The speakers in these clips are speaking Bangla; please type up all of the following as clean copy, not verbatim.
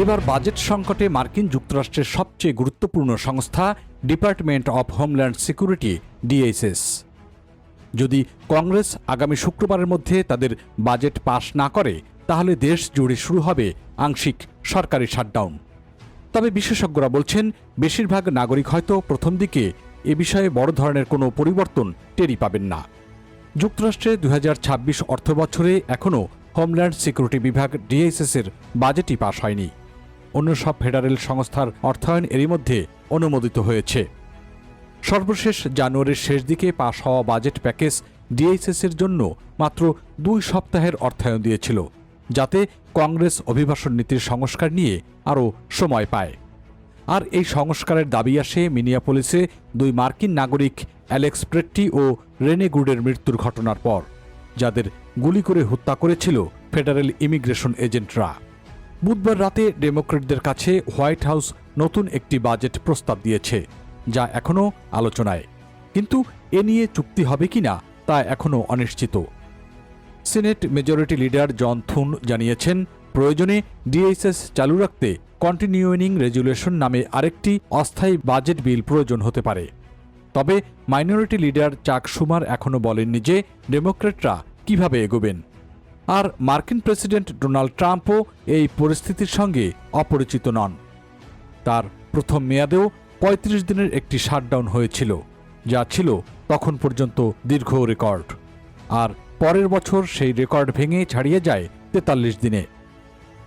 এবার বাজেট সংকটে মার্কিন যুক্তরাষ্ট্রের সবচেয়ে গুরুত্বপূর্ণ সংস্থা department of homeland security DHS যদি কংগ্রেস আগামী শুক্রবারের মধ্যে তাদের বাজেট পাশ না করে তাহলে দেশ জুড়ে শুরু হবে আংশিক সরকারি শাটডাউন। তবে বিশেষজ্ঞরা বলছেন বেশিরভাগ নাগরিক হয়তো প্রথম দিকে এ বিষয়ে বড় ধরনের কোনো পরিবর্তন টেরি পাবেন না। যুক্তরাষ্ট্রে ২০২৬ অর্থবছরে এখনও হোমল্যান্ড সিকিউরিটি বিভাগ ডিএইচএস-এর বাজেটই পাশ হয়নি। অন্য সব ফেডারেল সংস্থার অর্থায়ন এরই মধ্যে অনুমোদিত হয়েছে। সর্বশেষ জানুয়ারির শেষ দিকে পাশ হওয়া বাজেট প্যাকেজ ডিএইচএস-এর জন্য মাত্র ২ সপ্তাহের অর্থায়ন দিয়েছিল, যাতে কংগ্রেস অভিবাসন নীতির সংস্কার নিয়ে আরও সময় পায়। আর এই সংস্কারের দাবি আসে মিনিয়াপোলিসে ২ মার্কিন নাগরিক অ্যালেক্স প্রেট্টি ও রেনে গুডের মৃত্যুর ঘটনার পর, যাদের গুলি করে হত্যা করেছিল ফেডারেল ইমিগ্রেশন এজেন্টরা। বুধবার রাতে ডেমোক্র্যাটদের কাছে হোয়াইট হাউস নতুন একটি বাজেট প্রস্তাব দিয়েছে, যা এখনও আলোচনায়, কিন্তু এ নিয়ে চুক্তি হবে কিনা তা এখনও অনিশ্চিত। সিনেট মেজরিটি লিডার জন থুন জানিয়েছেন, প্রয়োজনে ডিএইচএস চালু রাখতে কন্টিনিউইং রেজুলেশন নামে আরেকটি অস্থায়ী বাজেট বিল প্রয়োজন হতে পারে। তবে মাইনরিটি লিডার চাক শুমার এখনও বলেননি যে ডেমোক্র্যাটরা কিভাবে এগোবেন। আর মার্কিন প্রেসিডেন্ট ডোনাল্ড ট্রাম্পও এই পরিস্থিতির সঙ্গে অপরিচিত নন। তার প্রথম মেয়াদেও ৩৫ দিনের একটি শাটডাউন হয়েছিল, যা ছিল তখন পর্যন্ত দীর্ঘ রেকর্ড। আর পরের বছর সেই রেকর্ড ভেঙে ছাড়িয়ে যায় ৪৩ দিনে।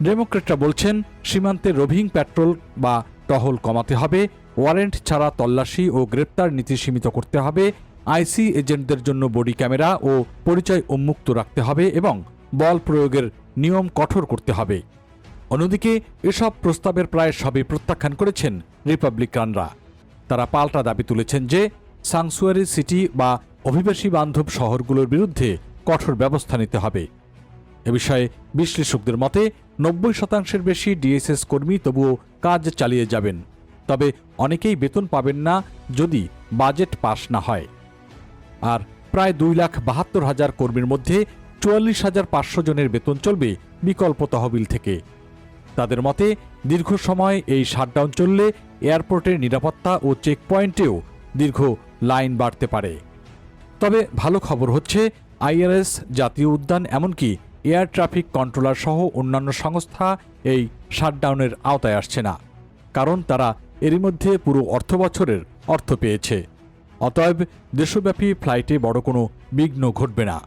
ডেমোক্র্যাটরা বলছেন সীমান্তে রোভিং প্যাট্রোল বা টহল কমাতে হবে, ওয়ারেন্ট ছাড়া তল্লাশি ও গ্রেপ্তার নীতি সীমিত করতে হবে, আইসি এজেন্টদের জন্য বডি ক্যামেরা ও পরিচয় উন্মুক্ত রাখতে হবে এবং বল প্রয়োগের নিয়ম কঠোর করতে হবে। অন্যদিকে এসব প্রস্তাবের প্রায় সবই প্রত্যাখ্যান করেছেন রিপাবলিকানরা। তারা পাল্টা দাবি তুলেছেন যে স্যাংচুয়ারি সিটি বা অভিবাসী বান্ধব শহরগুলোর বিরুদ্ধে কঠোর ব্যবস্থা নিতে হবে। এ বিষয়ে বিশ্লেষকদের মতে ৯০% বেশি ডিএইচএস কর্মী তবুও কাজ চালিয়ে যাবেন, তবে অনেকেই বেতন পাবেন না যদি বাজেট পাশ না হয়। আর প্রায় ২,৭২,০০০ কর্মীর মধ্যে ৪৪,৫০০ জনের বেতন চলবে বিকল্প তহবিল থেকে। তাদের মতে দীর্ঘ সময় এই শাটডাউন চললে এয়ারপোর্টের নিরাপত্তা ও চেকপয়েন্টেও দীর্ঘ লাইন বাড়তে পারে। তবে ভালো খবর হচ্ছে আইআরএস, জাতীয় উদ্যান, এমনকি এয়ার ট্রাফিক কন্ট্রোলার সহ অন্যান্য সংস্থা এই শাটডাউনের আওতায় আসছে না, কারণ তারা এরই মধ্যে পুরো অর্থবছরের অর্থ পেয়েছে। অতএব দেশব্যাপী ফ্লাইটে বড় কোনো বিঘ্ন ঘটবে না।